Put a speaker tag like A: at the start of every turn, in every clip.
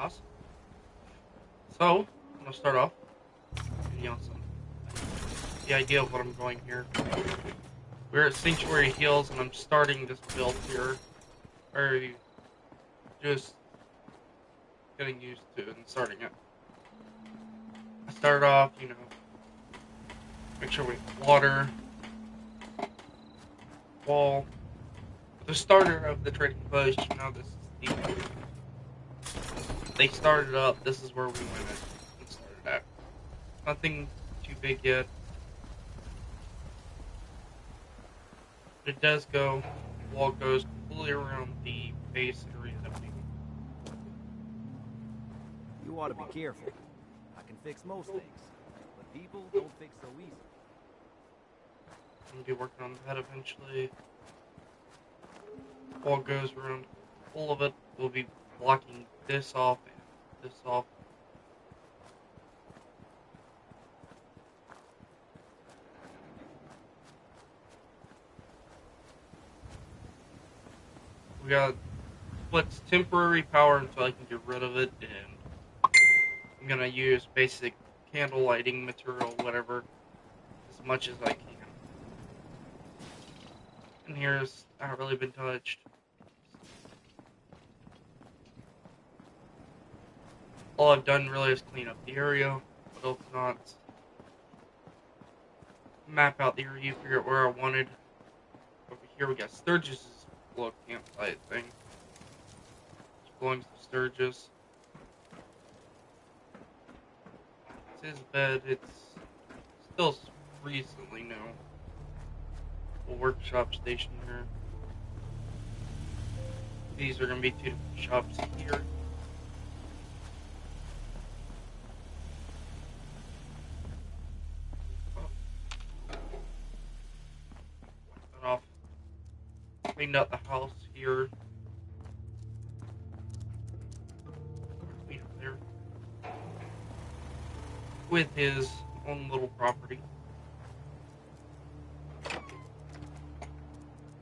A: Awesome. So, I'm gonna start off giving you the idea of what I'm going here. We're at Sanctuary Hills, and I'm starting this build here. Or just getting used to it and starting it. I started off, make sure we have water, wall. The starter of the trading post, this is they started up, this is where we went and started at. Nothing too big yet. But it does go, the wall goes completely around the base area that we.
B: You ought to be careful. I can fix most things, but people don't fix so easy.
A: I'm gonna be working on that eventually. Wall goes around all of it. We'll be blocking this off and this off. We got what's temporary power until I can get rid of it, and I'm gonna use basic candle lighting material, whatever, as much as I can. And here's not really been touched. All I've done really is clean up the area, but else not. Map out the area, figure out where I wanted. Over here we got Sturgis's little campsite thing. Which belongs to Sturgis. It's his bed, it's still recently new. A workshop station here. These are going to be two different shops here. Cut off. Cleaned out the house here. Clean up there. With his own little property.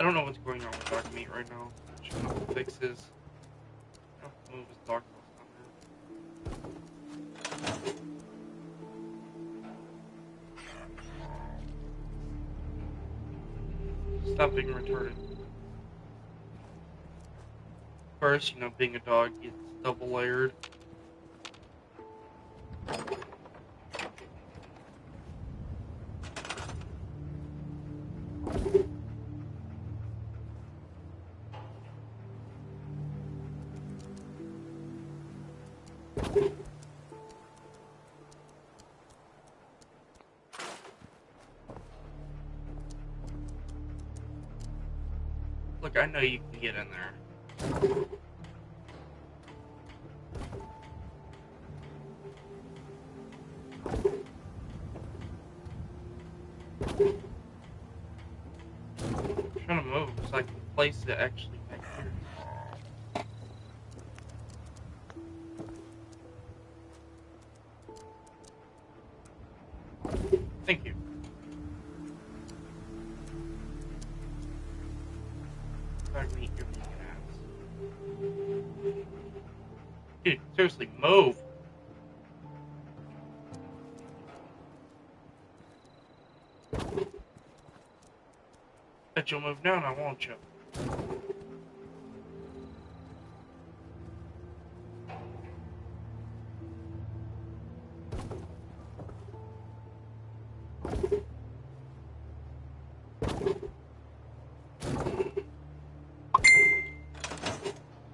A: I don't know what's going on with Dog Meat right now. Should have to fix his. Move his dog house down there. Stop being retarded. First, being a dog, it's double layered. Look, I know you can get in there. I'm trying to move so I can place it actually back here. Thank you. Dog Meat, you're being an ass. Dude, seriously, move! Bet you'll move down now, won't you?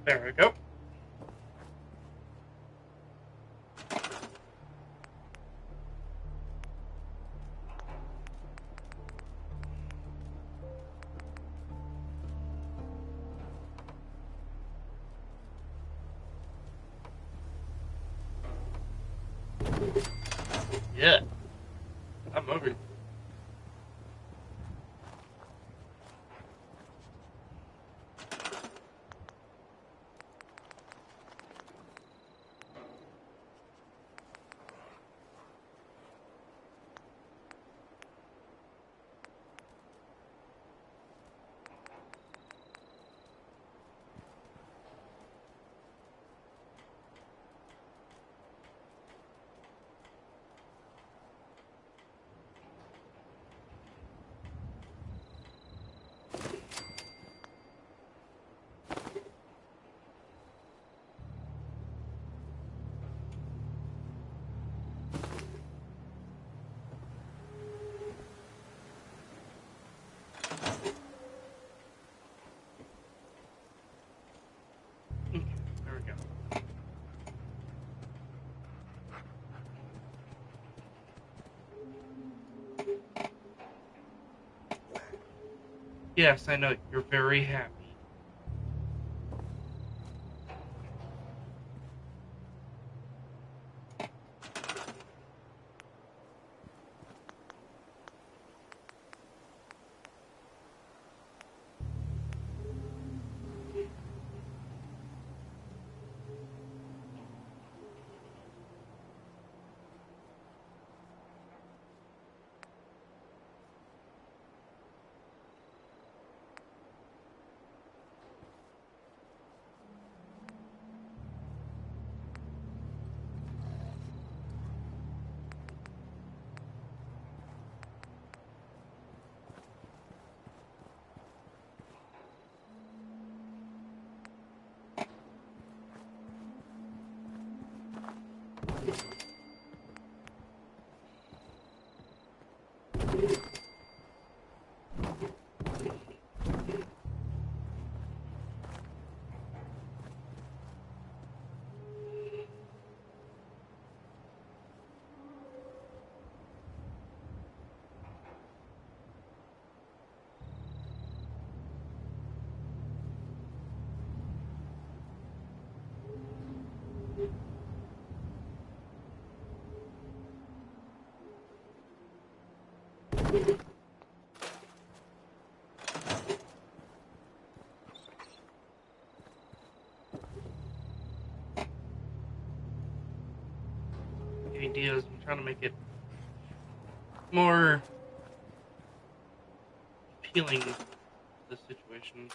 A: There we go. Yeah. I'm moving. Yes, I know, you're very happy. The idea is I'm trying to make it more appealing to the situation.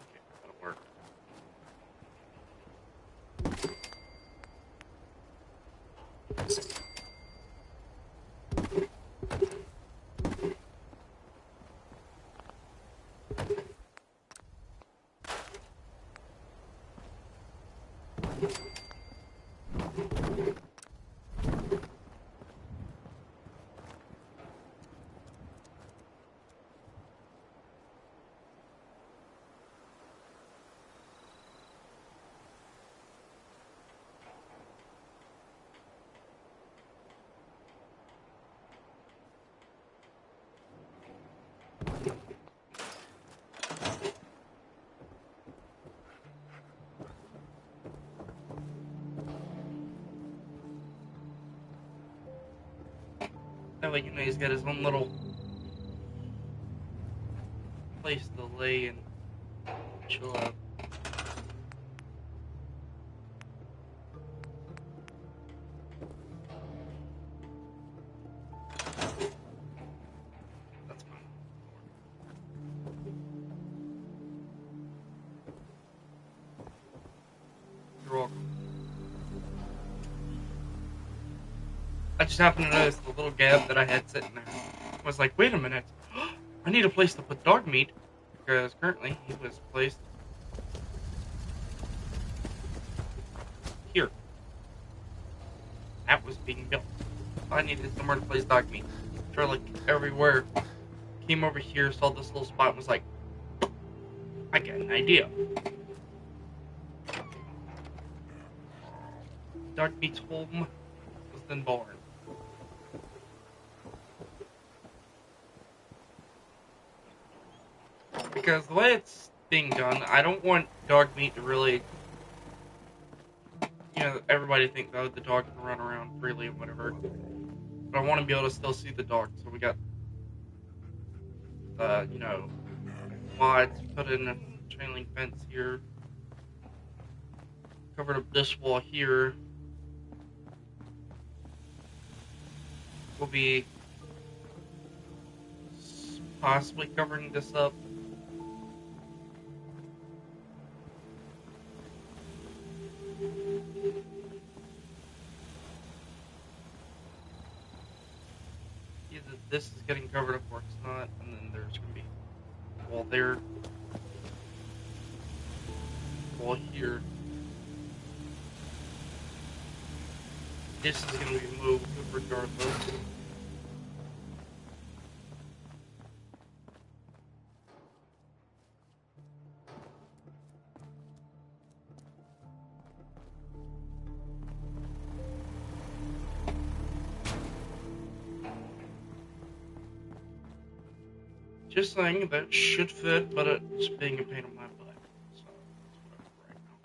A: Okay, that'll work. That way, you know, he's got his own little place to lay and chill out. That's fine. You're welcome. I just happened to notice the little gap that I had sitting there. I was like, wait a minute. I need a place to put dog meat. Because currently he was placed here. That was being built. I needed somewhere to place dog meat. Tried like everywhere. Came over here, saw this little spot, and was like, I got an idea. Dog meat's home was then born. Because the way it's being done, I don't want dog meat to really, you know, everybody think, oh, the dog can run around freely and whatever. But I want to be able to still see the dog, so we got, you know, mods, put in a chain link fence here, covered up this wall here. We'll be possibly covering this up. this is getting covered up where it's not, and then there's going to be wall there, wall here. This is going to be moved regardless. Just saying that should fit, but it's being a pain in my butt. So that's whatever right now.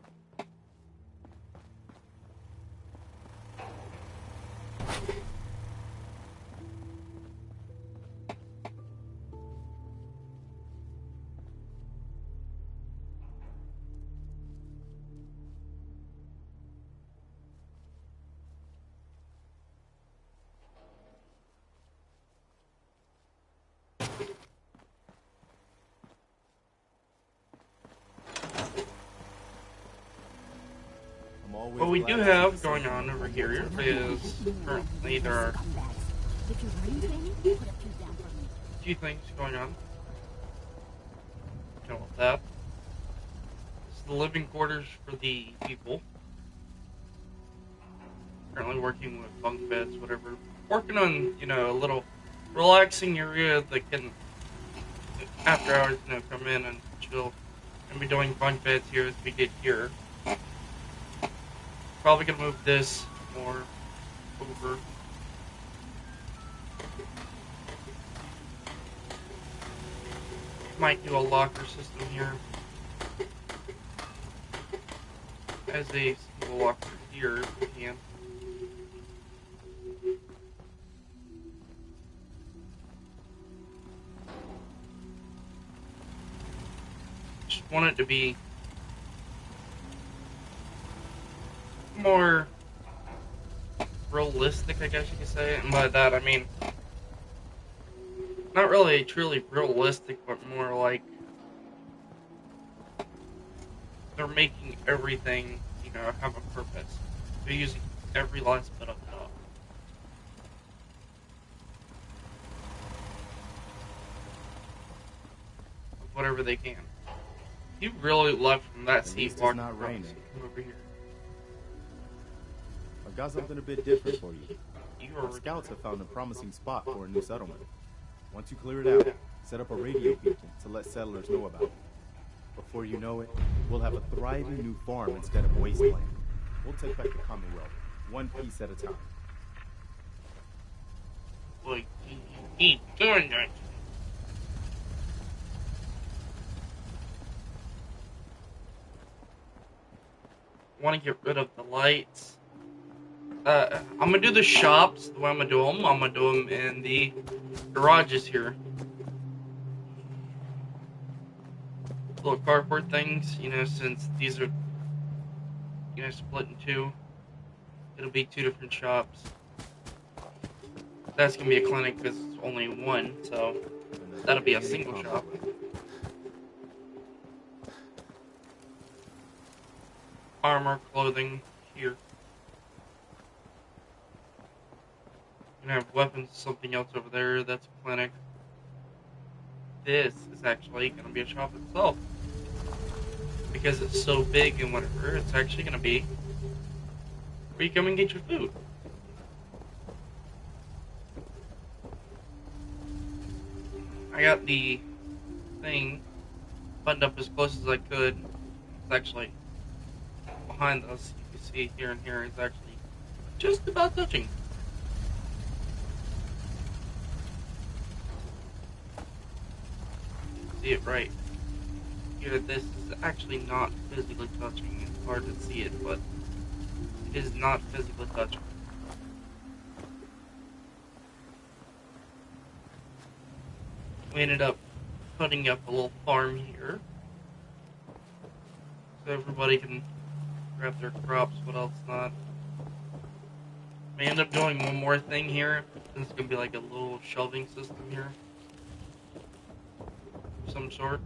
A: What we do have going on over here is currently there are a few things going on. You know what that? This is the living quarters for the people. Currently working with bunk beds, whatever. Working on, you know, a little relaxing area that can, after hours, you know, come in and chill. And be doing bunk beds here as we did here. Probably gonna move this more over. Might do a locker system here. As a single locker here if we can. Just want it to be more realistic, I guess you could say. And by that I mean not really truly realistic, but more like they're making everything, you know, have a purpose. They're using every last bit of it up. Of whatever they can. You really left from that seat walking across. Come over here.
C: I've got something a bit different for you.
A: Our
C: scouts have found a promising spot for a new settlement. Once you clear it out, set up a radio beacon to let settlers know about it. Before you know it, we'll have a thriving new farm instead of wasteland. We'll take back the Commonwealth, one piece at a time.
A: Well, you keep doing that. Want to get rid of the lights. I'm gonna do the shops the way I'm gonna do them. I'm gonna do them in the garages here. Little cardboard things, you know, since these are, you know, split in two. It'll be two different shops. That's gonna be a clinic because it's only one, so that'll be a single shop. Armor, clothing here. Gonna have weapons, something else over there. That's a clinic. This is actually gonna be a shop itself because it's so big and whatever. It's actually gonna be where you come and get your food. I got the thing buttoned up as close as I could. It's actually behind us. You can see here and here. It's actually just about touching. See it right here. This is actually not physically touching. It's hard to see it, but it is not physically touching. We ended up putting up a little farm here so everybody can grab their crops. What else not? We end up doing one more thing here. This is gonna be like a little shelving system here. Some sort.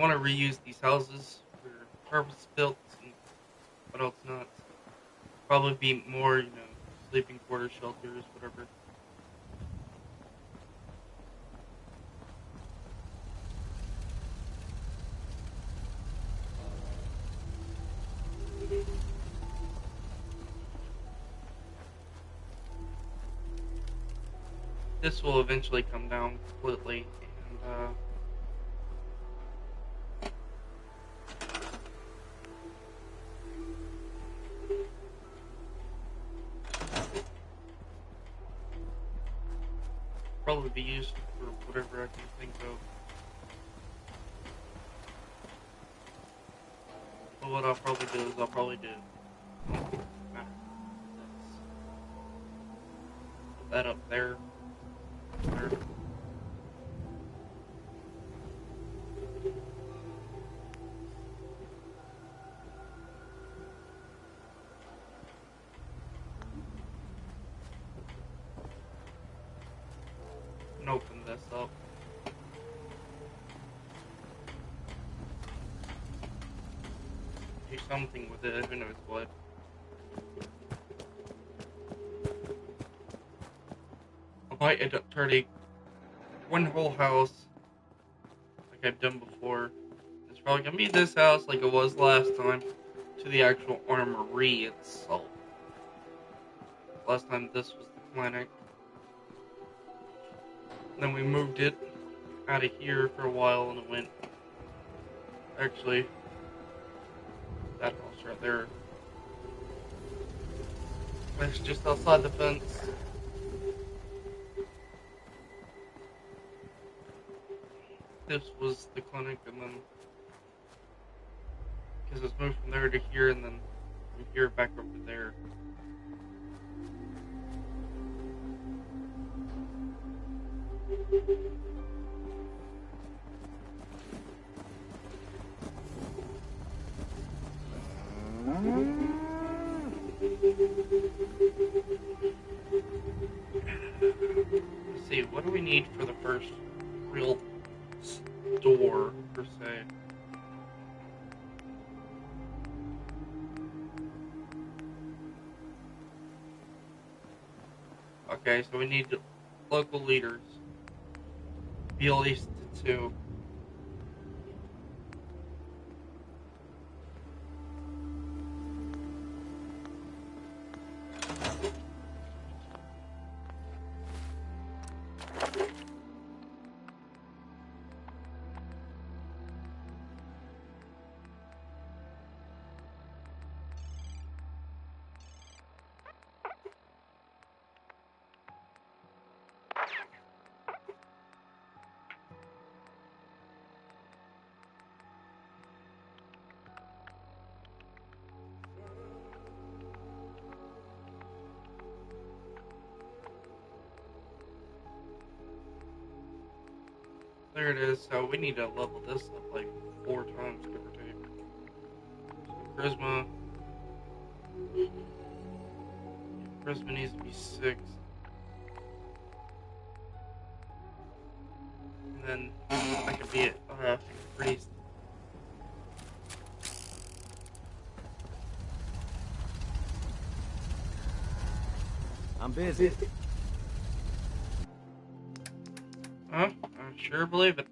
A: want to reuse these houses for purpose built and what else not. Probably be more, sleeping quarters, shelters, whatever. This will eventually come down completely, and probably be used for whatever I can think of. But what I'll probably do is put that up there. There. And open this up. Do something with it, who knows what. I might end up turning one whole house like I've done before. It's probably gonna be this house like it was last time to the actual armory itself. Last time this was the clinic. Then we moved it out of here for a while and it went actually that house right there. It's just outside the fence. This was the clinic, and then because it's moved from there to here, and then from here back over to there. Let's see, what do we need for the first real store, per se? Okay, so we need local leaders. Be at least 2. There it is, so we need to level this up like 4 times, give or take. So Charisma needs to be 6. And then I could be at Priest.
B: I'm busy.
A: Huh? I sure believe it.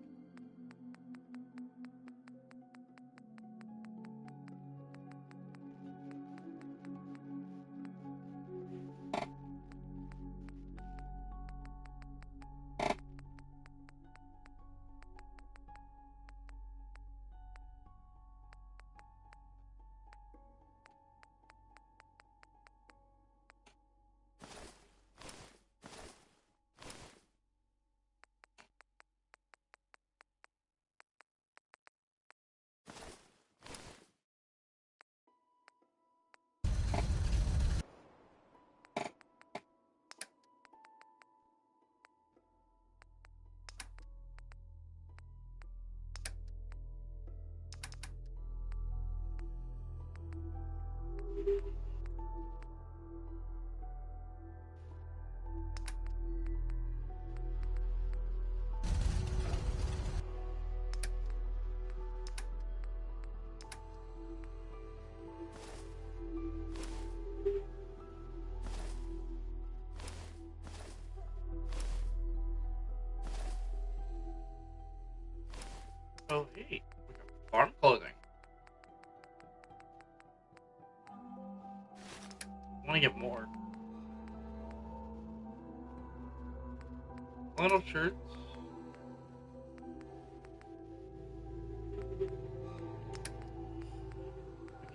A: So, hey, we got farm clothing. I want to get more. Flannel shirts.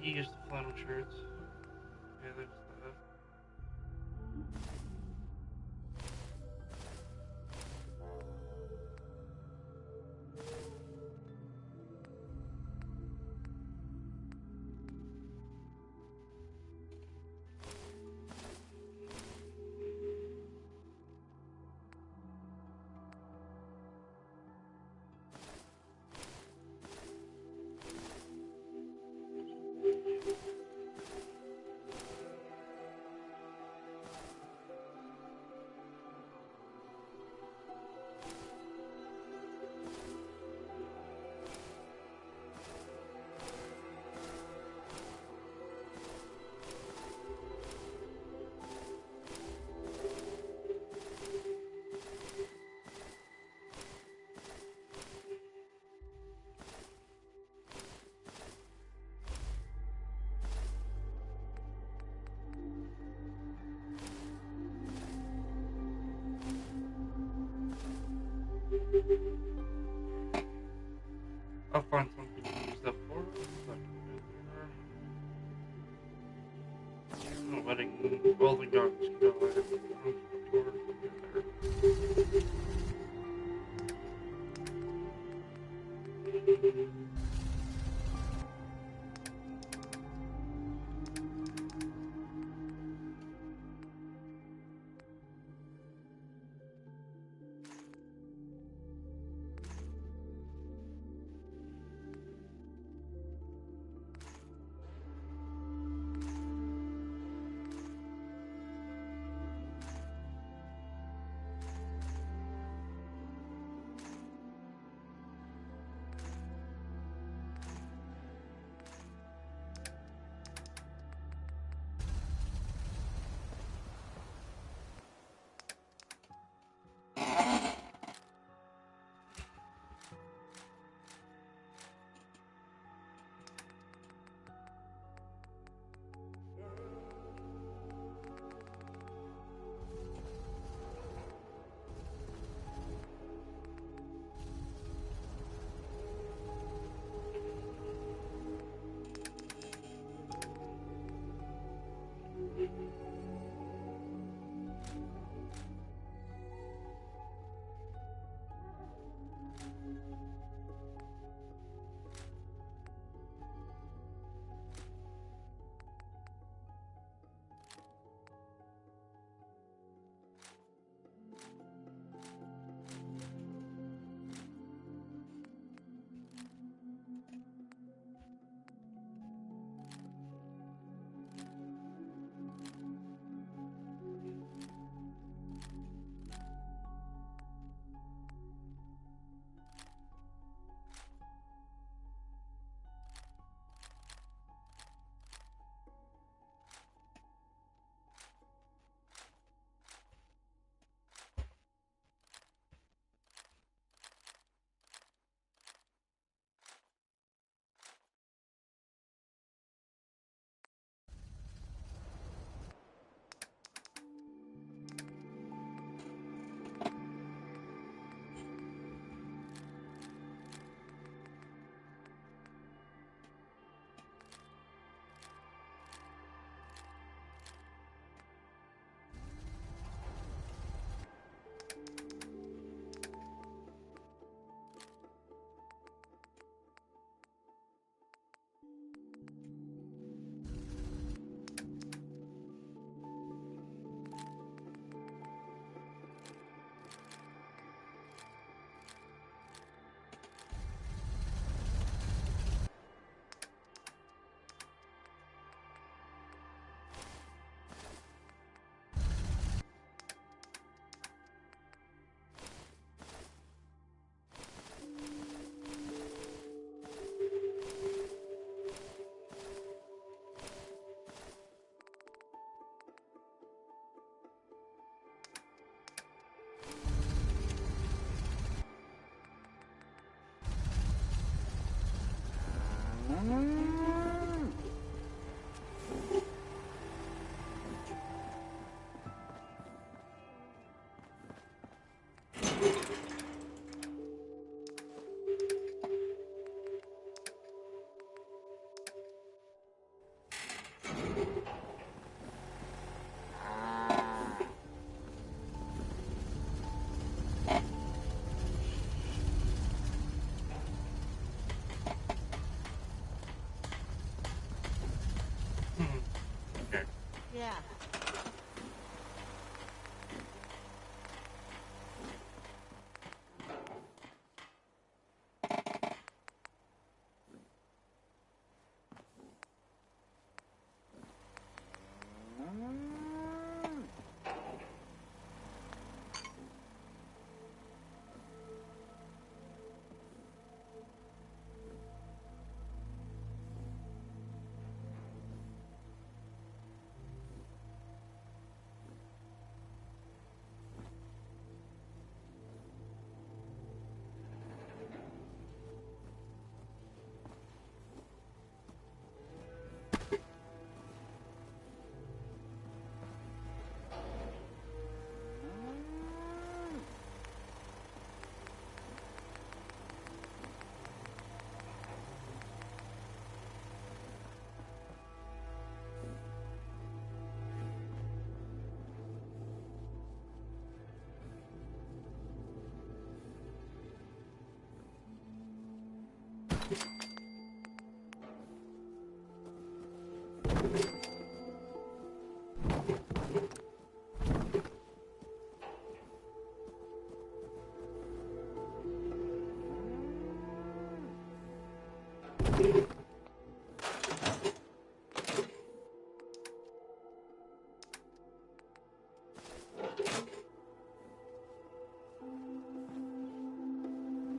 A: We can use the flannel shirts. Okay, there's that. I'll find something to use that for. Oh, wedding, welding guns can go there. Okay.
D: Yeah.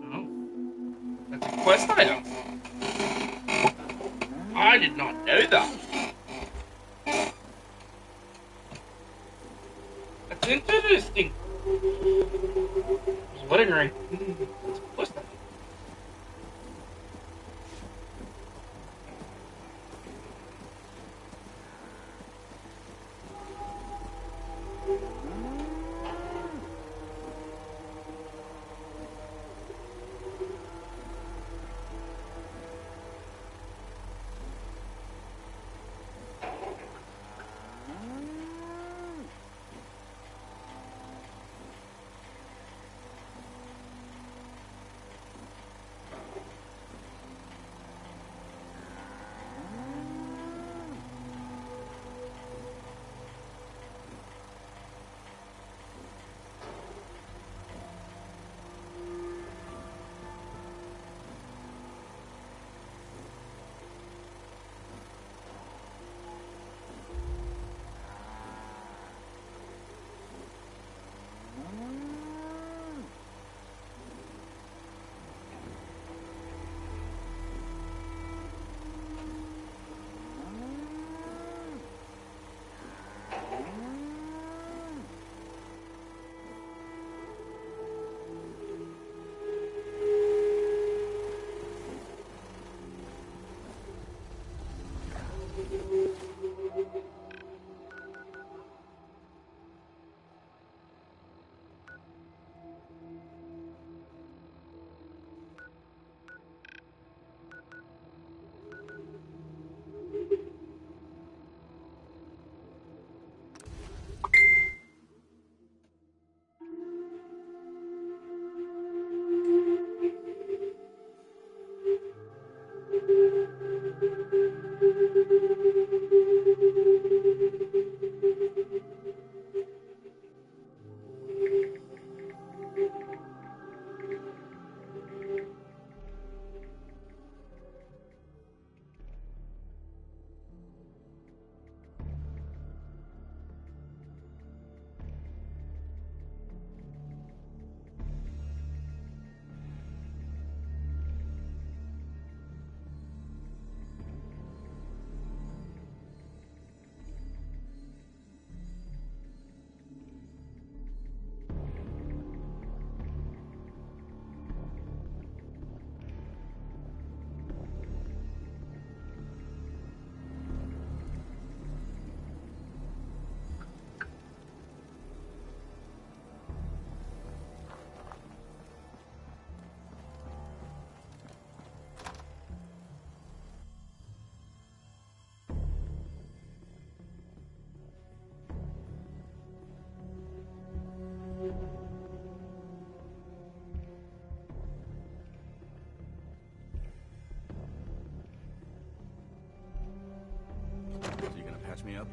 A: Oh, that's a quest item. I did not know that. That's interesting. There's a wedding ring. That's a quest item.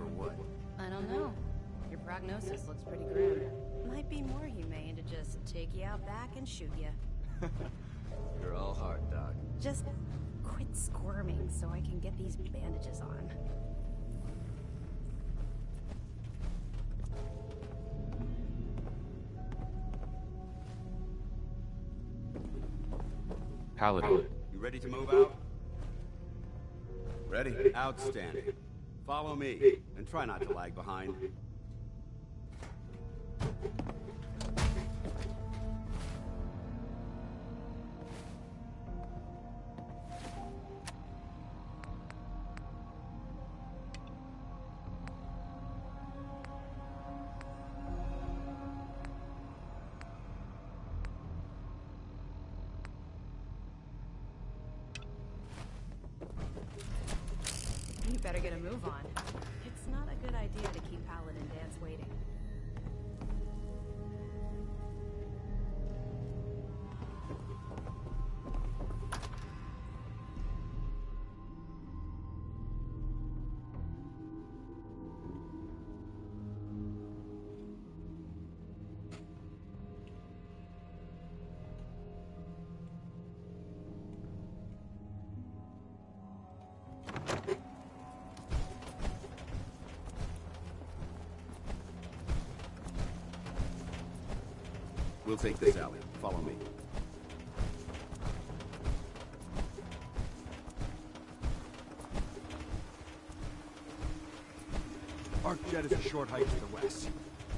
B: or what?
D: I don't know. Your prognosis looks pretty grim. Might be more humane to just take you out back and shoot you.
B: You're all heart, Doc.
D: Just quit squirming so I can get these bandages on.
E: Paladin.
F: You ready to move out?
C: Ready?
F: Outstanding. Follow me, and try not to lag behind.
D: You better get a move on. It's not a good idea to keep Paladin Dance waiting.
F: We'll take this alley. Follow me. Arcjet is a short hike to the west.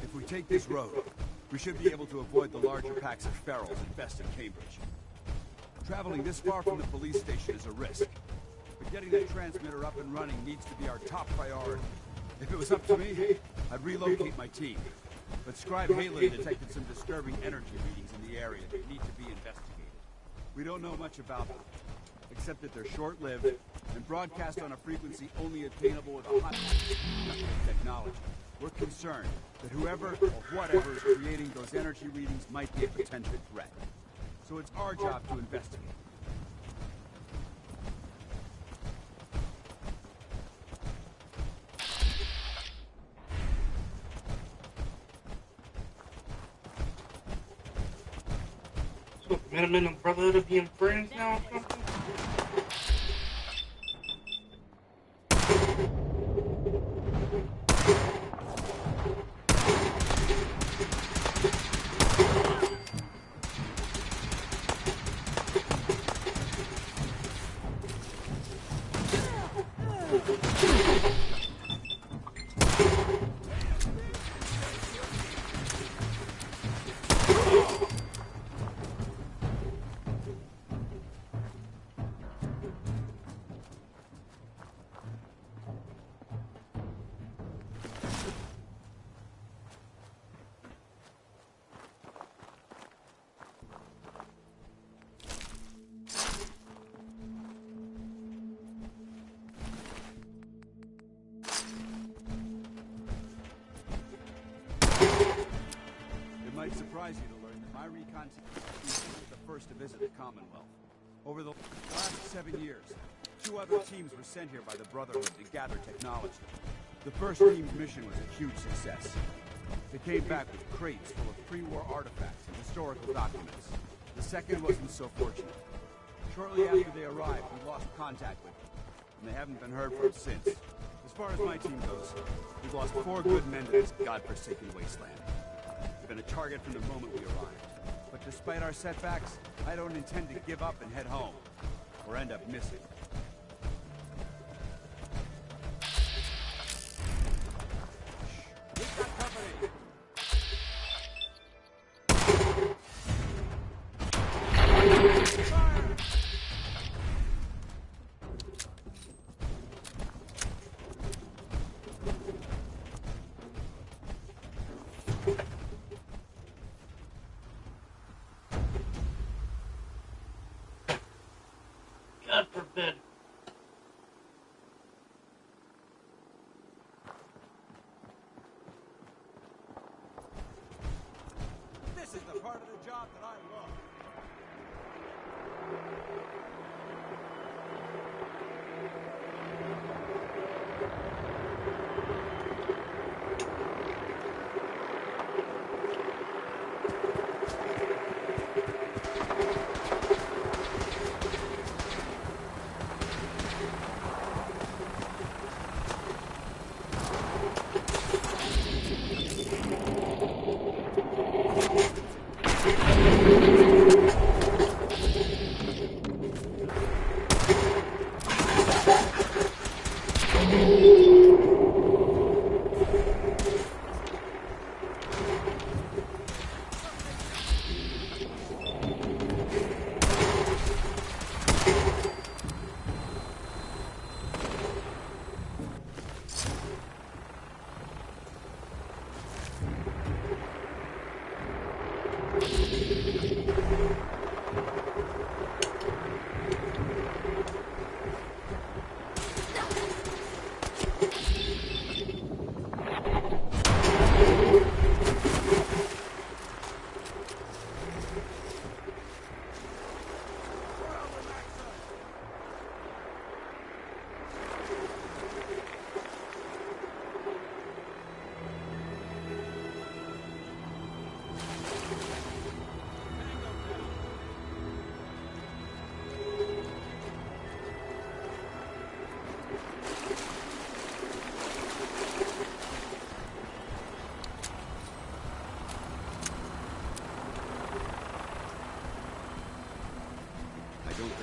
F: If we take this road, we should be able to avoid the larger packs of ferals infesting Cambridge. Traveling this far from the police station is a risk, but getting that transmitter up and running needs to be our top priority. If it was up to me, I'd relocate my team. But Scribe Halen detected some disturbing energy readings in the area that need to be investigated. We don't know much about them, except that they're short-lived and broadcast on a frequency only attainable with a high technology. We're concerned that whoever or whatever is creating those energy readings might be a potential threat. So it's our job to investigate.
A: So, Minutemen and Brotherhood of being friends now or something?
F: It might surprise you to learn that my recon team is the first to visit the Commonwealth. Over the last 7 years, 2 other teams were sent here by the Brotherhood to gather technology. The first team's mission was a huge success. They came back with crates full of pre-war artifacts and historical documents. The second wasn't so fortunate. Shortly after they arrived, we lost contact with them, and they haven't been heard from since. As far as my team goes, we've lost 4 good men to this godforsaken wasteland. We've been a target from the moment we arrived. But despite our setbacks, I don't intend to give up and head home, or end up missing. We've got company! Fire!
A: God forbid.
F: This is the part of the job that I love.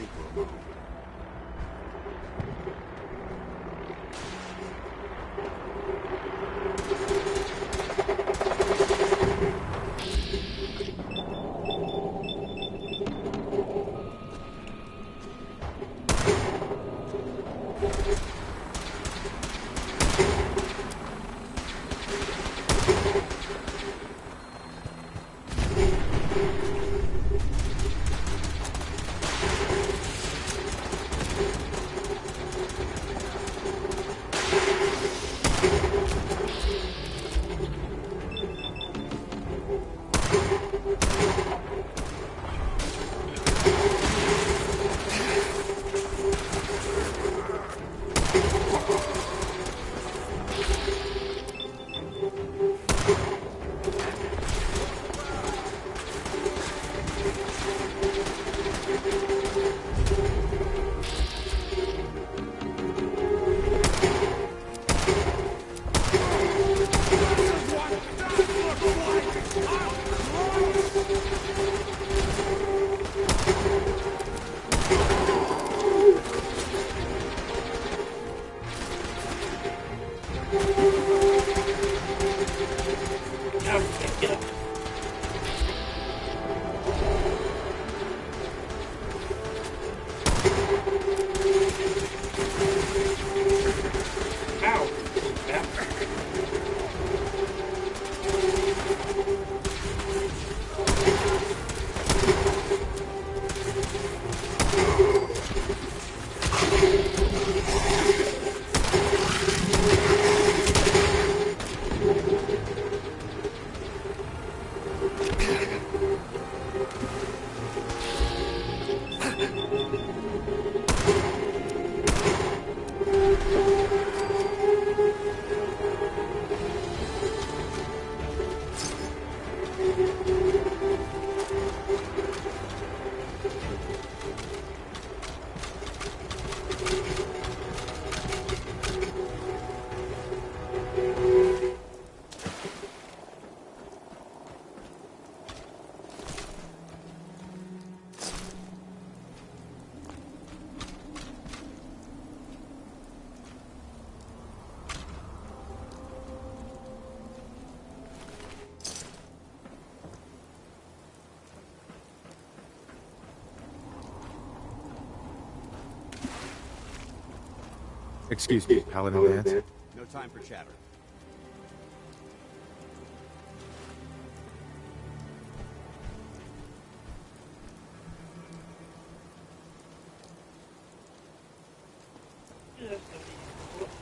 F: think for a moment.
C: Excuse me, Paladin Vance.
F: No time for chatter.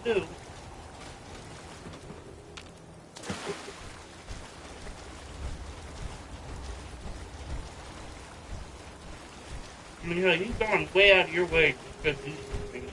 A: Do. I mean, hell, you've gone way out of your way just because these things.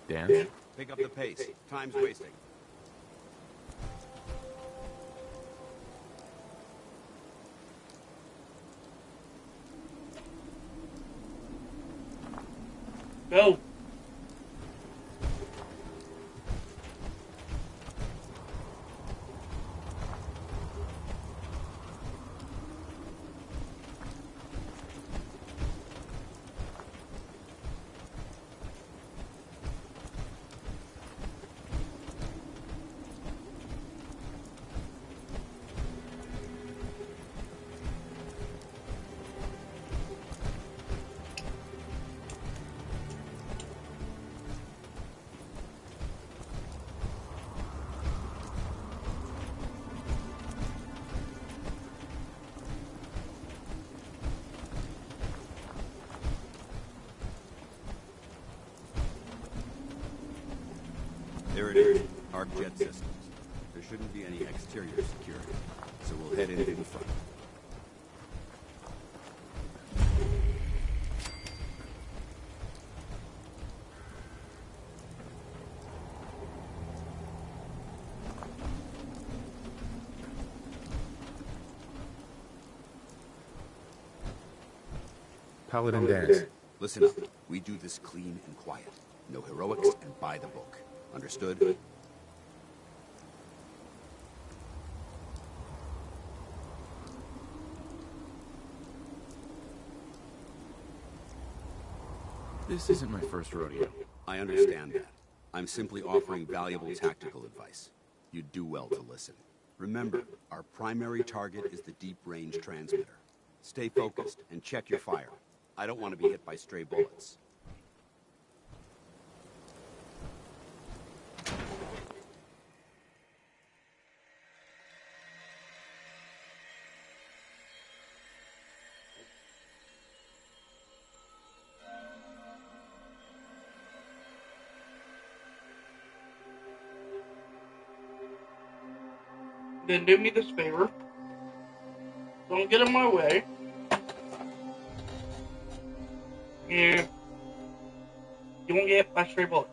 C: Dan?
F: Pick up the pace. Time's wasting.
A: Go.
F: There it is. Arc jet systems. There shouldn't be any exterior security, so we'll head into the front.
C: Paladin dance.
F: Listen up. We do this clean and quiet. No heroics and by the book. Understood?
C: This isn't my first rodeo.
F: I understand that. I'm simply offering valuable tactical advice. You'd do well to listen. Remember, our primary target is the deep-range transmitter. Stay focused and check your fire. I don't want to be hit by stray bullets.
A: Then do me this favor. Don't get in my way. And you won't get hit by stray bullets.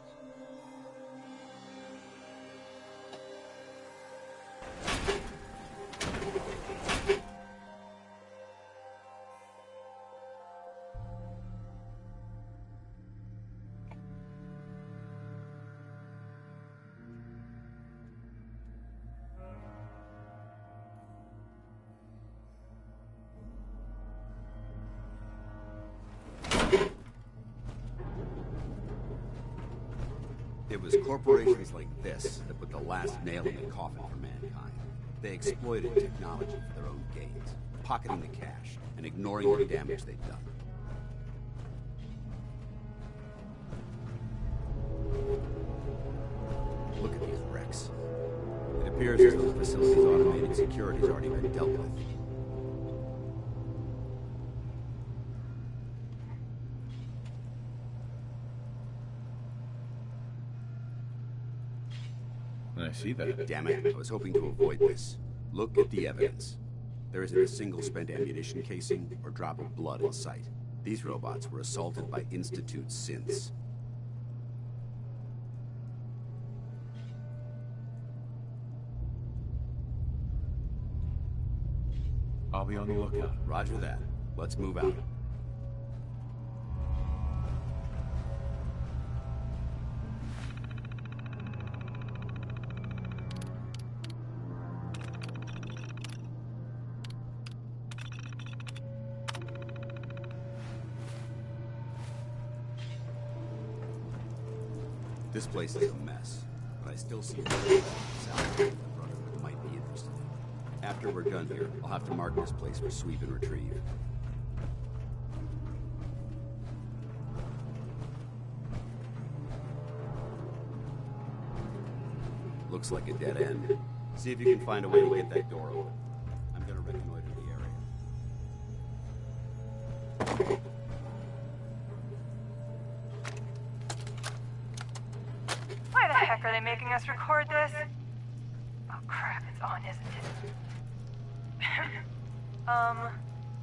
F: It was corporations like this that put the last nail in the coffin for mankind. They exploited technology for their own gains, pocketing the cash and ignoring the damage they'd done. Look at these wrecks. It appears as though the facility's automated security's already been dealt with.
C: I see that.
F: Damn it, I was hoping to avoid this. Look at the evidence. There isn't a single spent ammunition casing or drop of blood in sight. These robots were assaulted by Institute synths.
C: I'll be on the lookout.
F: Roger that. Let's move out. This place is a mess, but I still see a south that Brotherhood might be interested in. After we're done here, I'll have to mark this place for sweep and retrieve. Looks like a dead end. See if you can find a way to get that door open. I'm gonna reconnoiter the area.
E: Why the heck are they making us record this? Oh crap, it's on, isn't it?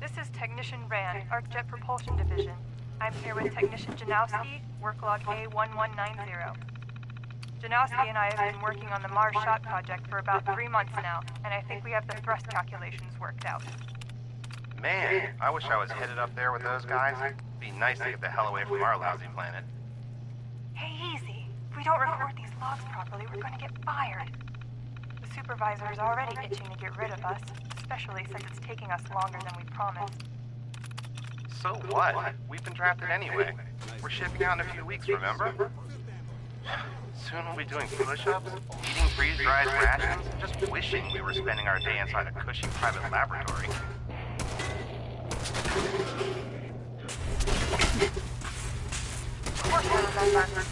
E: This is Technician Rand, ArcJet Propulsion Division. I'm here with Technician Janowski, work log A1190. Janowski and I have been working on the Mars Shot project for about 3 months now, and I think we have the thrust calculations worked out.
G: Man, I wish I was headed up there with those guys. It'd be nice to get the hell away from our lousy planet.
E: Hey, easy. If we don't record these logs properly, we're gonna get fired. The supervisor is already itching to get rid of us, especially since it's taking us longer than we promised.
G: So what? We've been drafted anyway. We're shipping out in a few weeks, remember? Soon we'll be doing push-ups, eating freeze-dried rations, just wishing we were spending our day inside a cushy private laboratory.
E: Of course I remember.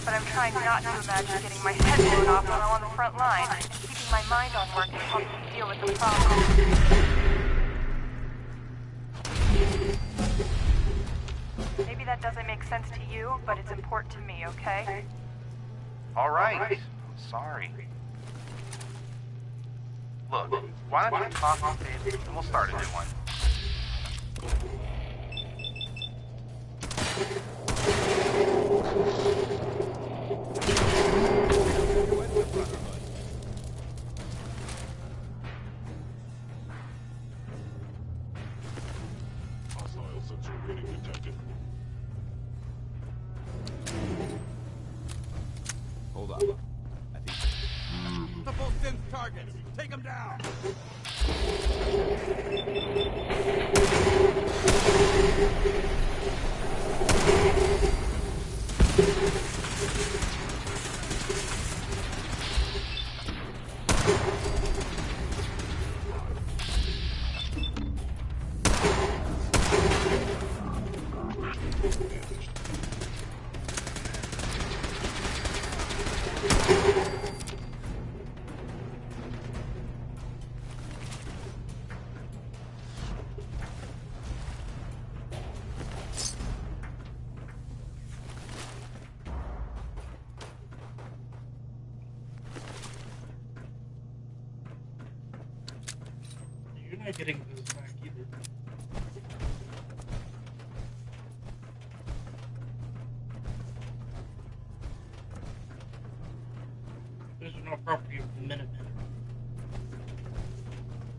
E: But I'm trying not to imagine getting my head blown off while I'm on the front line, and keeping my mind on work and helping me deal with the problem. Maybe that doesn't make sense to you, but it's important to me, okay?
G: All right. I'm sorry. Look, why don't you talk to Dave and we'll start a new one.
F: Hold up. I think... Multiple synth targets! Take them down!
A: You're not getting this back either. Those are not property of the Minutemen.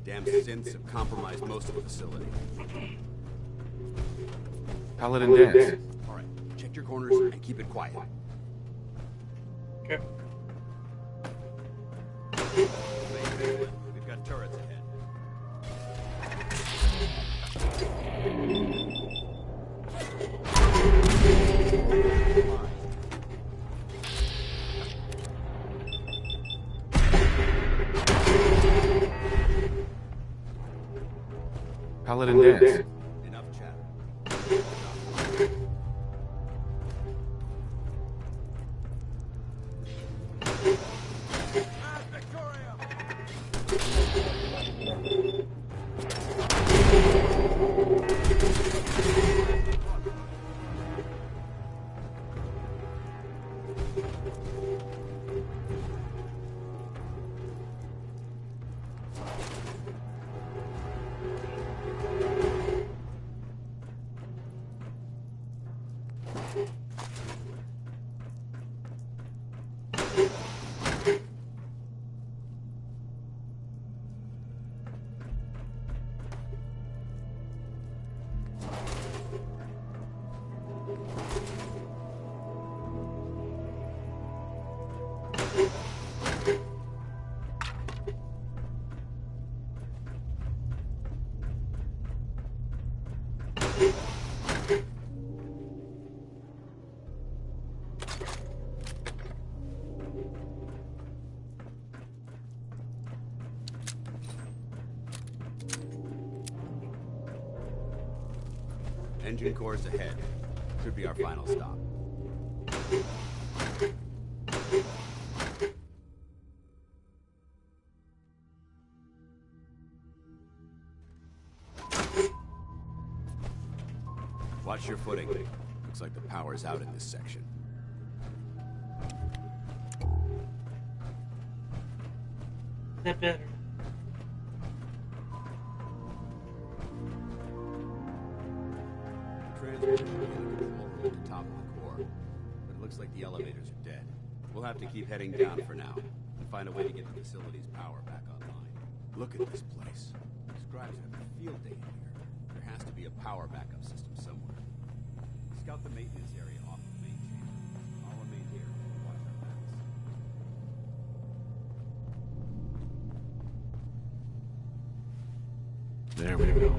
F: Damn synths have compromised most of the facility.
H: Paladin dance.
F: All right, check your corners and keep it quiet.
A: Okay.
F: We've got turrets ahead.
H: Paladin dance.
F: Enough chatter. Victoria! Engine cores ahead. Should be our final stop. Watch your footing. Looks like the power's out in this section.
A: Is that better?
F: Transmission in the control room at the top of the core. But it looks like the elevators are dead. We'll have to keep heading down for now and find a way to get the facility's power back online. Look at this place. Scribes have a field day in here. There has to be a power backup system somewhere. Scout the maintenance area off the main chamber. I'll remain here and watch our backs.
H: There we go.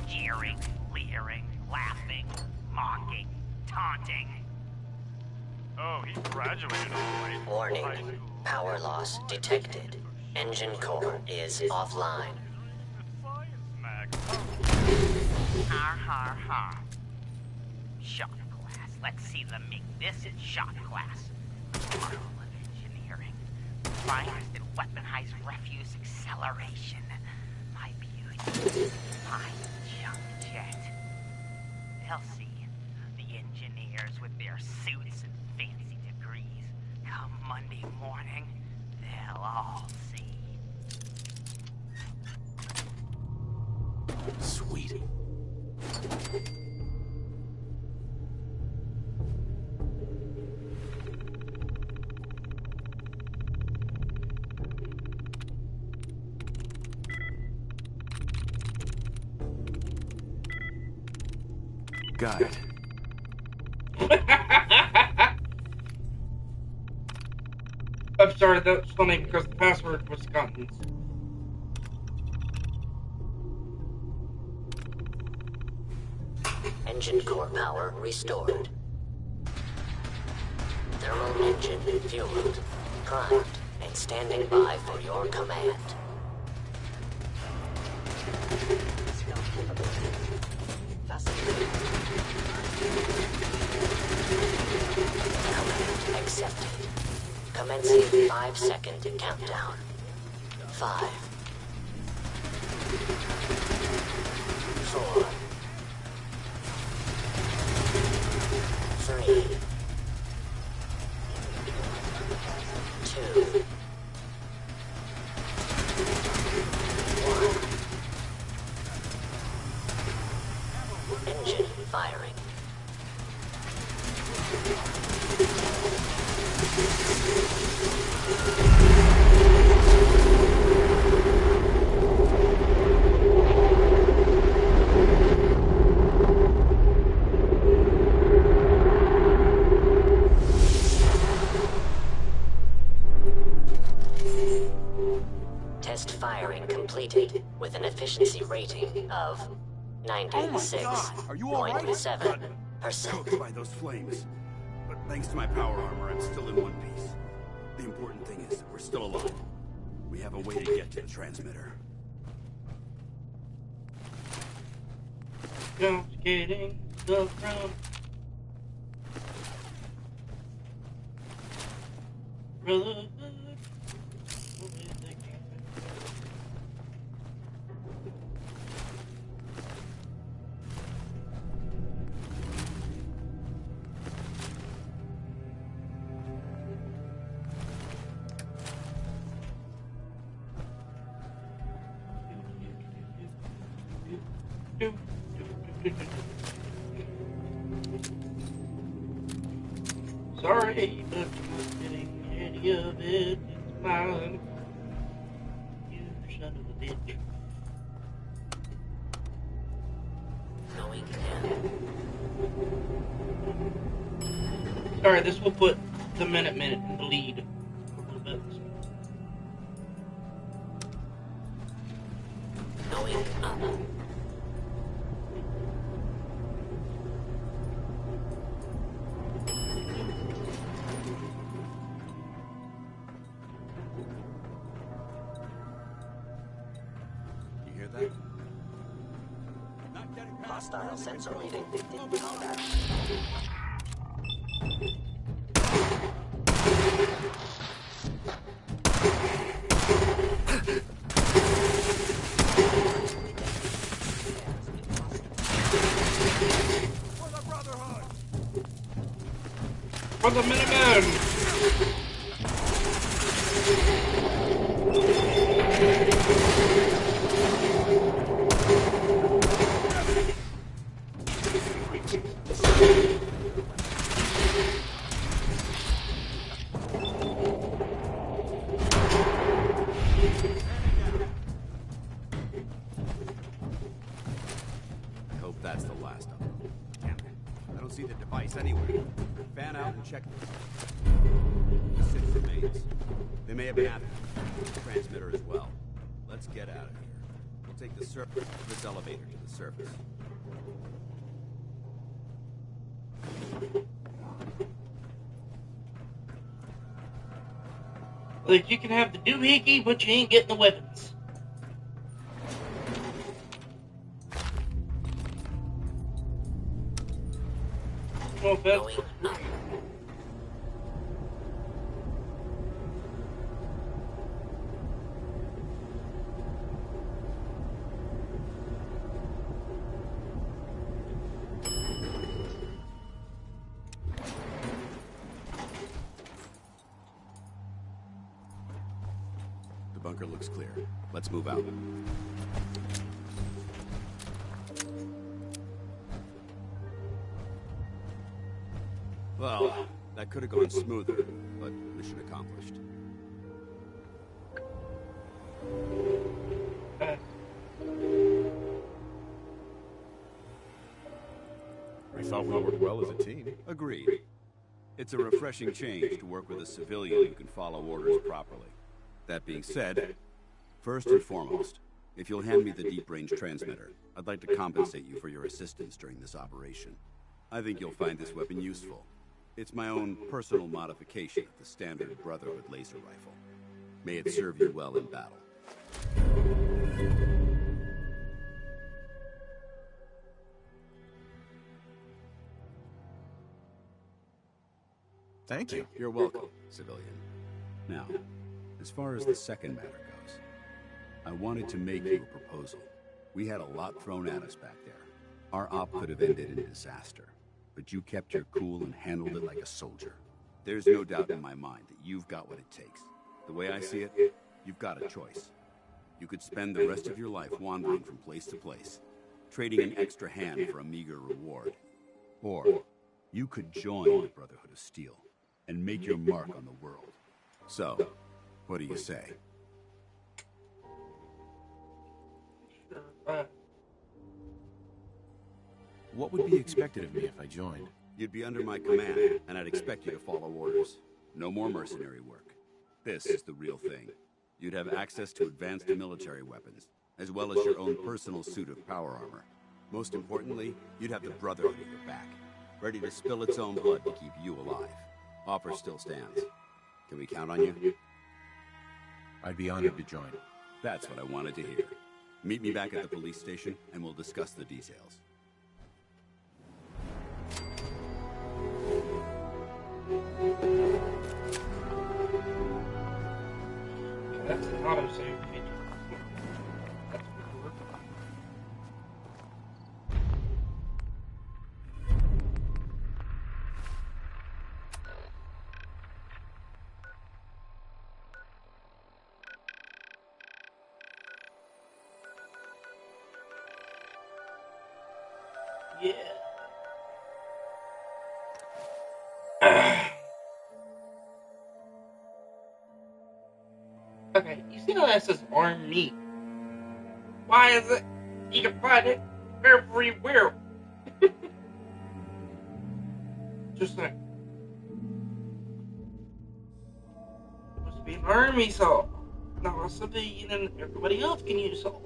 I: Jeering, leering, laughing, mocking, taunting.
J: Oh, he graduated all right.
K: Warning. Power loss detected. Engine core is offline.
J: Science mag.
I: Har har har. Shot class. Let's see them make this in shot class. Marvel of engineering. Finest in weaponized refuse acceleration. My beauty. My junk jet. They'll see. The engineers with their suits and fancy degrees. Come Monday morning, they'll all see.
H: Sweet.
F: Got it.
A: I'm sorry, that's funny because the password was Scott's.
K: Engine core power restored. Thermal engine fueled, primed, and standing by for your command. Command accepted. Commencing 5-second countdown. 5, 4, 3, 2, 1. Engine firing. Test firing completed with an efficiency rating of 96.7%.
F: Cooked by those flames. But thanks to my power armor, I'm still in one piece. The important thing is that we're still alive. We have a way to get to the transmitter.
A: Just getting the ground. Brotherhood. Sorry, but you're not getting any of it. It's mine. You son of a bitch.
K: Going in.
A: Sorry, this will put the minute in the lead a little bit.
K: Going up. Hostile sensor reading in combat.
A: For the Minutemen!
F: I hope that's the last of them. Damn it. I don't see the device anywhere. Fan out and check the 6 remains. They may have been after the transmitter as well. Let's get out of here. We'll take this elevator to the surface.
A: Like, you can have the doohickey, but you ain't getting the weapons. Well, that's...
F: The bunker looks clear. Let's move out. Well, that could have gone smoother, but mission accomplished.
H: thought we worked well as a team.
F: Agreed. It's a refreshing change to work with a civilian who can follow orders properly. That being said, first and foremost, if you'll hand me the deep-range transmitter, I'd like to compensate you for your assistance during this operation. I think you'll find this weapon useful. It's my own personal modification of the standard Brotherhood laser rifle. May it serve you well in battle.
H: Thank you.
F: You're welcome, civilian. Now, as far as the second matter goes, I wanted to make you a proposal. We had a lot thrown at us back there. Our op could have ended in disaster, but you kept your cool and handled it like a soldier. There's no doubt in my mind that you've got what it takes. The way I see it, you've got a choice. You could spend the rest of your life wandering from place to place, trading an extra hand for a meager reward. Or, you could join the Brotherhood of Steel and make your mark on the world. So, what do you say?
H: What would be expected of me if I joined?
F: You'd be under my command, and I'd expect you to follow orders. No more mercenary work. This is the real thing. You'd have access to advanced military weapons, as well as your own personal suit of power armor. Most importantly, you'd have the Brotherhood at your back, ready to spill its own blood to keep you alive. Offer still stands. Can we count on you?
H: I'd be honored to join.
F: That's what I wanted to hear. Meet me back at the police station, and we'll discuss the details.
A: That's an autosave feature. That's cool. Yeah. Okay, you see how that says army? Why is it? You can find it everywhere. Just like supposed to be an army saw, not a civilian, and everybody else can use saw.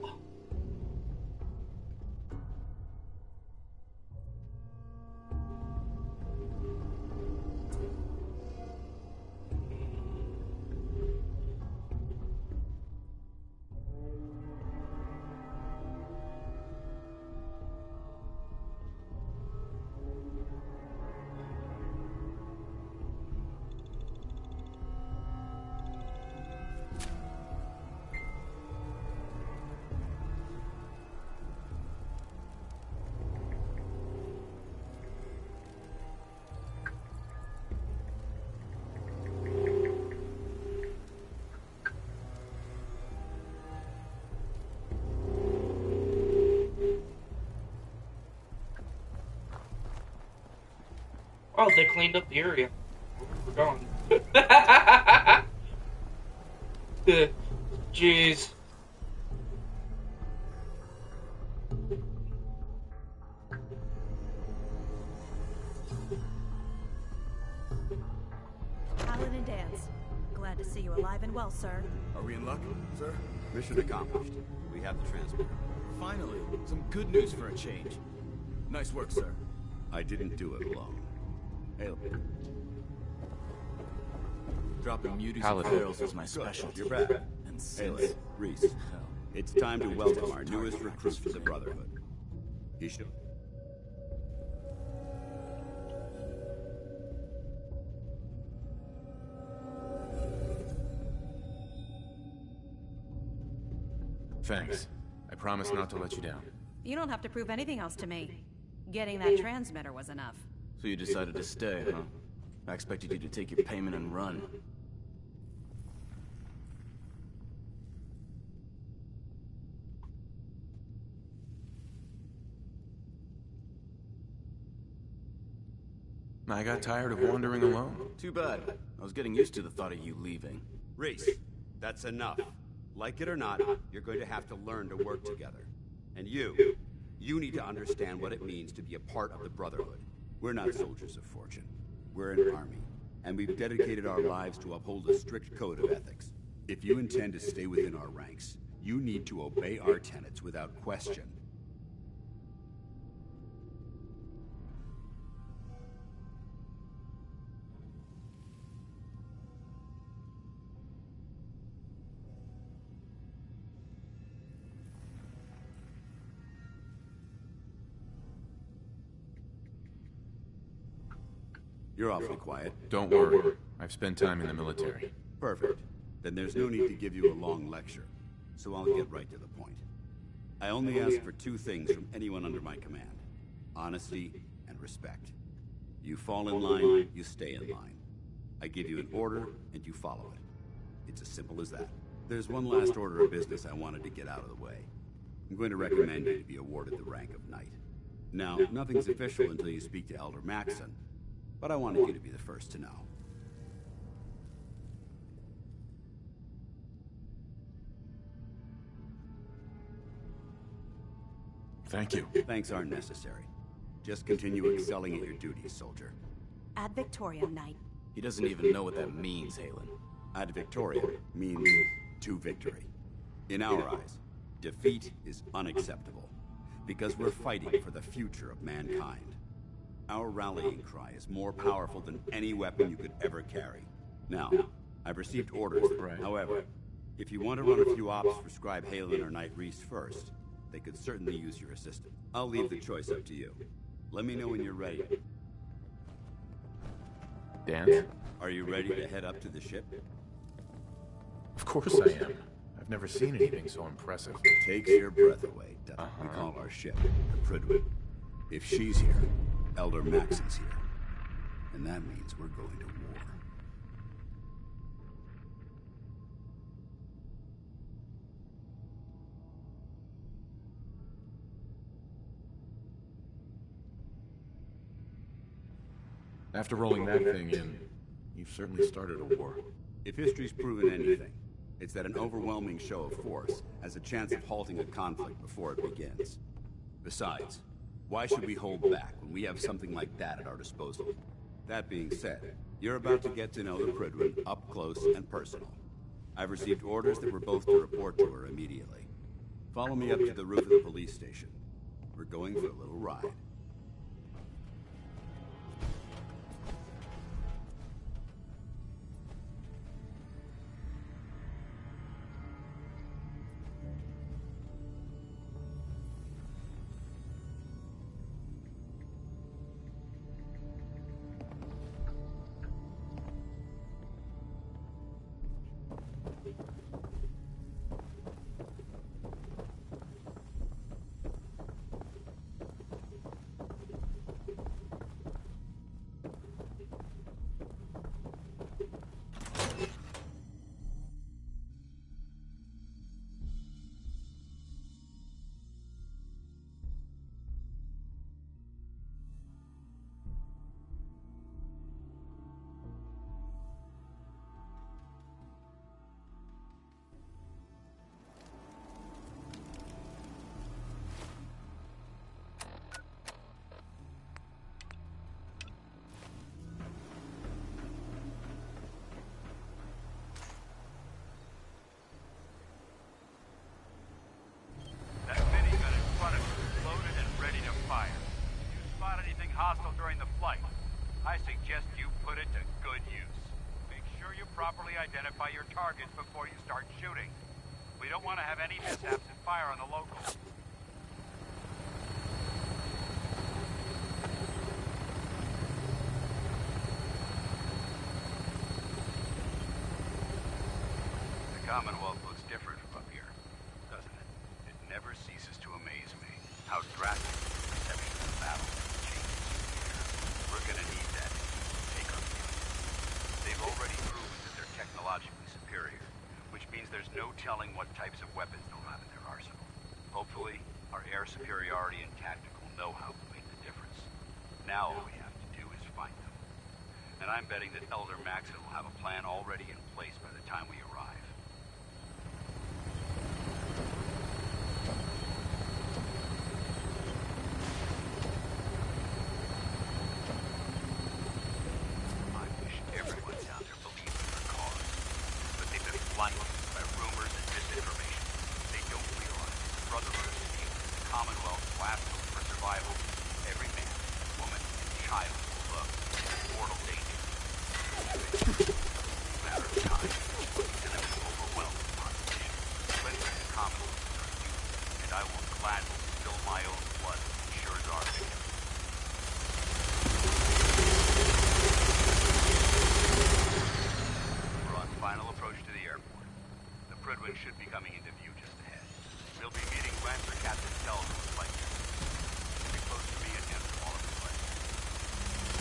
A: Oh, they cleaned up the area. We're gone. Jeez.
D: Paladin Dance. Glad to see you alive and well, sir.
F: Are we in luck, sir? Mission accomplished. We have the transmitter.
B: Finally, some good news for a change. Nice work, sir.
F: I didn't do it alone. Hey,
B: Dropping muties and
H: Paladin.
B: barrels is my specialty.
F: you're back.
B: And
F: Hey,
B: since...
F: Reese. It's time to welcome our newest recruit to the Brotherhood. He should...
H: Thanks. I promise not to let you down.
D: You don't have to prove anything else to me. Getting that transmitter was enough.
B: So you decided to stay, huh? I expected you to take your payment and run.
H: I got tired of wandering alone.
B: Too bad. I was getting used to the thought of you leaving.
F: Reese, that's enough. Like it or not, you're going to have to learn to work together. And you need to understand what it means to be a part of the Brotherhood. We're not soldiers of fortune. We're an army, and we've dedicated our lives to uphold a strict code of ethics. If you intend to stay within our ranks, you need to obey our tenets without question. You're awfully quiet.
H: Don't worry. I've spent time in the military.
F: Perfect. Then there's no need to give you a long lecture, so I'll get right to the point. I only ask for two things from anyone under my command: honesty and respect. You fall in line, you stay in line. I give you an order, and you follow it. It's as simple as that. There's one last order of business I wanted to get out of the way. I'm going to recommend you to be awarded the rank of Knight. Now, nothing's official until you speak to Elder Maxson, but I wanted you to be the first to know.
H: Thank you.
F: Thanks aren't necessary. Just continue excelling at your duties, soldier.
D: Ad Victoriam, Knight.
B: He doesn't even know what that means, Halen.
F: Ad Victoriam means to victory. In our eyes, defeat is unacceptable, because we're fighting for the future of mankind. Our rallying cry is more powerful than any weapon you could ever carry. Now, I've received orders.
H: Right.
F: However, if you want to run a few ops for Scribe Halen or Knight Reese first, they could certainly use your assistance. I'll leave the choice up to you. Let me know when you're ready.
H: Dan?
F: Are you ready to head up to the ship?
H: Of course I am. I've never seen anything so impressive.
F: Takes your breath away, doesn't it? We call our ship the Prydwen. If she's here, Elder Maxson's here. And that means we're going to war.
H: After rolling that thing in, you've certainly started a war.
F: If history's proven anything, it's that an overwhelming show of force has a chance of halting a conflict before it begins. Besides, why should we hold back when we have something like that at our disposal? That being said, you're about to get to know the Prydwen up close and personal. I've received orders that we're both to report to her immediately. Follow me up to the roof of the police station. We're going for a little ride.
J: That minigun in front of you is loaded and ready to fire. If you spot anything hostile during the flight, I suggest you put it to good use. Make sure you properly identify your targets before you start shooting. We don't want to have any mishaps and fire on the locals. The Commonwealth looks different from up here, doesn't it? It never ceases to amaze me how drastic the perception of battle changes here. We're gonna need that to take our field. They've already proven that they're technologically superior, which means there's no telling what types of weapons they'll have in their arsenal. Hopefully, our air superiority and tactical know-how will make the difference. Now all we have to do is find them. And I'm betting that Elder Maxson will have a plan already in place by the time we arrive. last hope for survival. Every man, woman, and child will look in mortal danger. It's a matter of time. These enemies overwhelm the population. Cleansing the Commonwealth is our duty, and I will gladly spill my own blood as ensures our victory. We're on final approach to the airport. The Prydwen should be coming into view just ahead. We'll be meeting Lancer Captain Tells on the flight deck. Be close to me and answer all of his questions.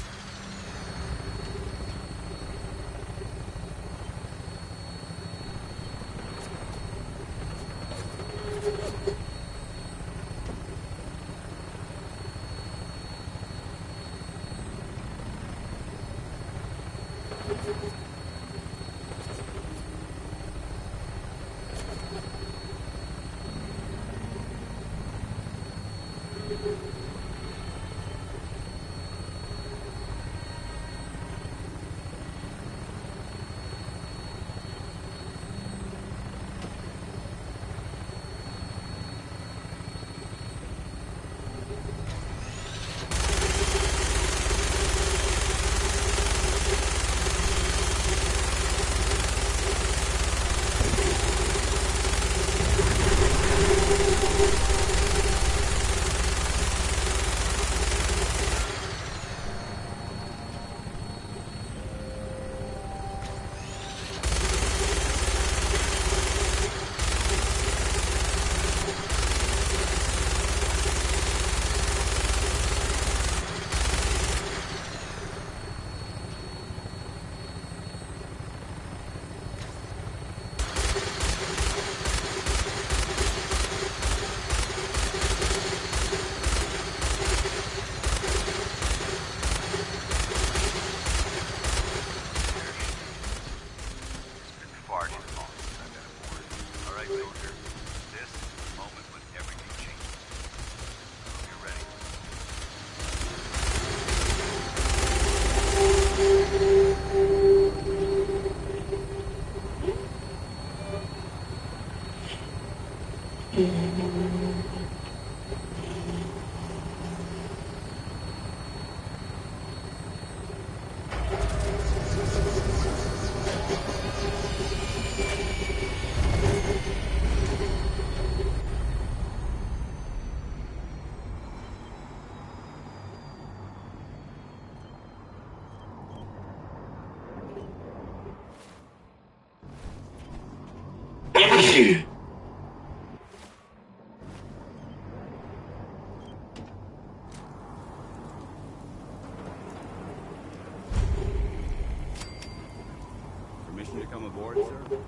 F: Permission to come aboard, sir?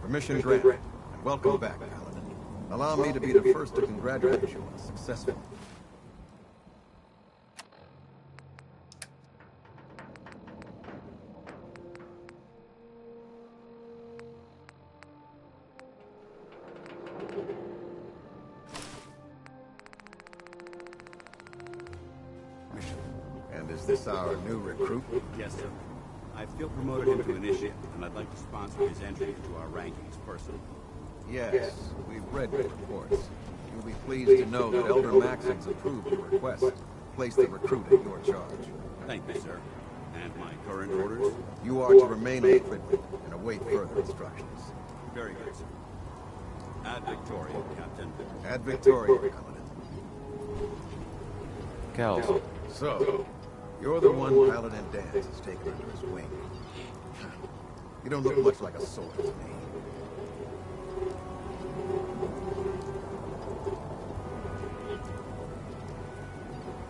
L: Permission granted. And welcome back, Paladin. Allow me to be the first to congratulate you on a successful... mission. And is this our new recruit?
F: Yes, sir. I feel promoted him to initiate, and I'd like to sponsor his entry into our rankings personally.
L: Yes, we've read your reports. You'll be pleased to know that Elder Maxon's approved your request to place the recruit in your charge.
F: Thank you, sir. And my current orders?
L: You are to remain on Prydwen and await further instructions.
F: Very good, sir. Ad Victoria, Captain.
L: Ad Victoria, Paladin.
H: Cal.
L: So, you're the one Paladin Danse has taken under his wing. You don't look much like a soldier to me.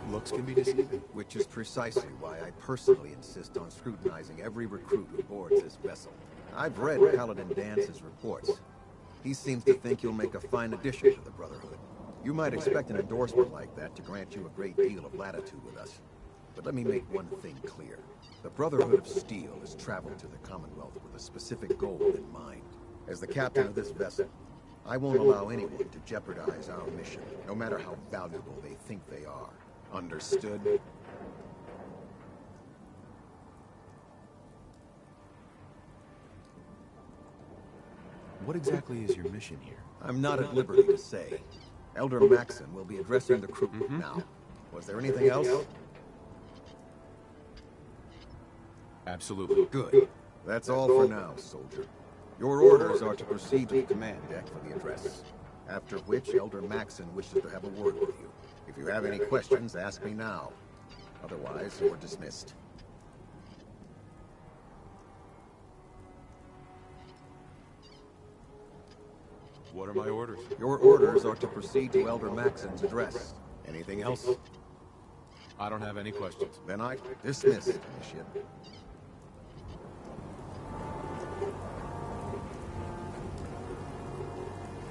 L: Looks can be deceiving. Which is precisely why I personally insist on scrutinizing every recruit who boards this vessel. I've read Paladin Dance's reports. He seems to think you'll make a fine addition to the Brotherhood. You might expect an endorsement like that to grant you a great deal of latitude with us. But let me make one thing clear. The Brotherhood of Steel has traveled to the Commonwealth with a specific goal in mind. As the captain of this vessel, I won't allow anyone to jeopardize our mission, no matter how valuable they think they are. Understood?
H: What exactly is your mission here?
L: I'm not at liberty to say. Elder Maxon will be addressing the crew now. Was there anything else?
H: Absolutely.
L: Good. That's all for now, soldier. Your orders are to proceed to the command deck for the address. After which, Elder Maxon wishes to have a word with you. If you have any questions, ask me now. Otherwise, you're dismissed.
H: What are my orders?
L: Your orders are to proceed to Elder Maxon's address. Anything else?
H: I don't have any questions.
L: Then I dismiss initiate.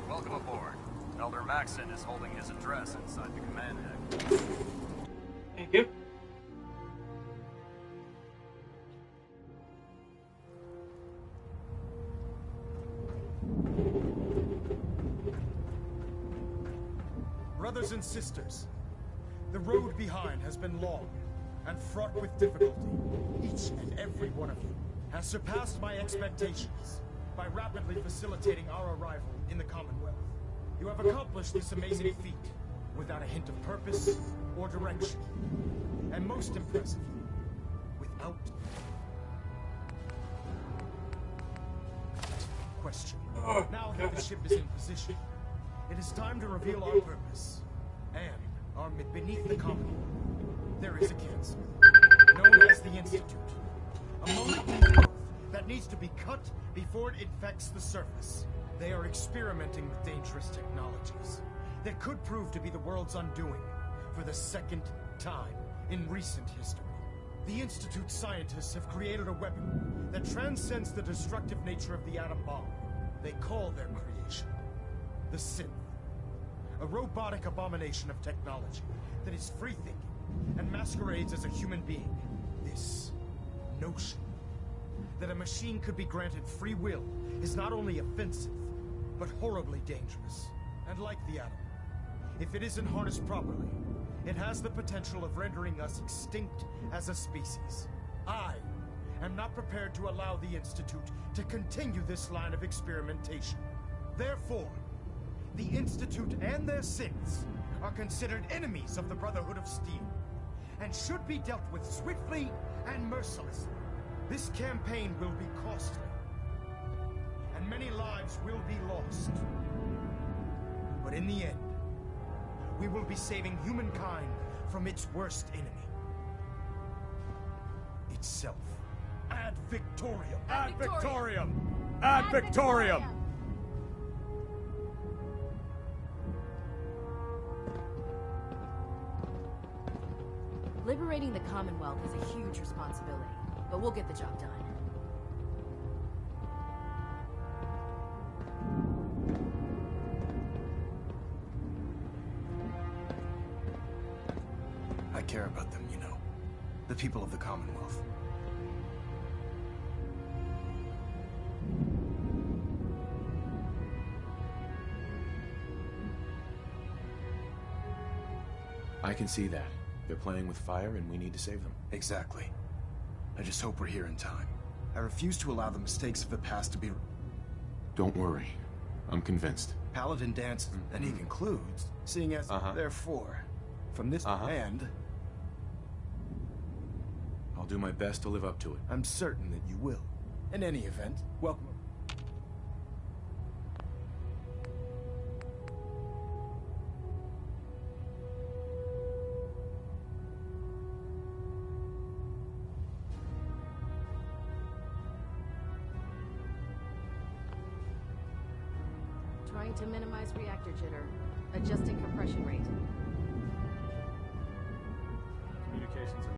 J: Welcome aboard. Elder Maxon is holding his address inside the command deck.
A: Thank you.
M: Brothers and sisters, the road behind has been long and fraught with difficulty. Each and every one of you has surpassed my expectations by rapidly facilitating our arrival in the Commonwealth. You have accomplished this amazing feat without a hint of purpose or direction. And most impressively, without question. Now that the ship is in position, it is time to reveal our purpose. And beneath the Commonwealth, there is a cancer, known as the Institute. A molecule growth that needs to be cut before it infects the surface. They are experimenting with dangerous technologies that could prove to be the world's undoing for the second time in recent history. The Institute scientists have created a weapon that transcends the destructive nature of the atom bomb. They call their creation the Synth. A robotic abomination of technology that is free-thinking and masquerades as a human being. This notion that a machine could be granted free will is not only offensive, but horribly dangerous. And like the atom, if it isn't harnessed properly, it has the potential of rendering us extinct as a species. I am not prepared to allow the Institute to continue this line of experimentation. Therefore, the Institute and their synths are considered enemies of the Brotherhood of Steel, and should be dealt with swiftly and mercilessly. This campaign will be costly, and many lives will be lost. But in the end, we will be saving humankind from its worst enemy. Itself. Ad Victoriam!
F: Ad Victoriam! Ad Victoriam!
D: Liberating the Commonwealth is a huge responsibility, but we'll get the job done.
M: I care about them, you know. The people of the Commonwealth.
H: I can see that. They're playing with fire and we need to save them.
M: Exactly. I just hope we're here in time. I refuse to allow the mistakes of the past to be...
H: Don't worry. I'm convinced.
M: Paladin dances, and he concludes, seeing as, therefore, from this end...
H: I'll do my best to live up to it.
M: I'm certain that you will. In any event, welcome.
D: Trying to minimize reactor jitter. Adjusting compression rate.
F: Communications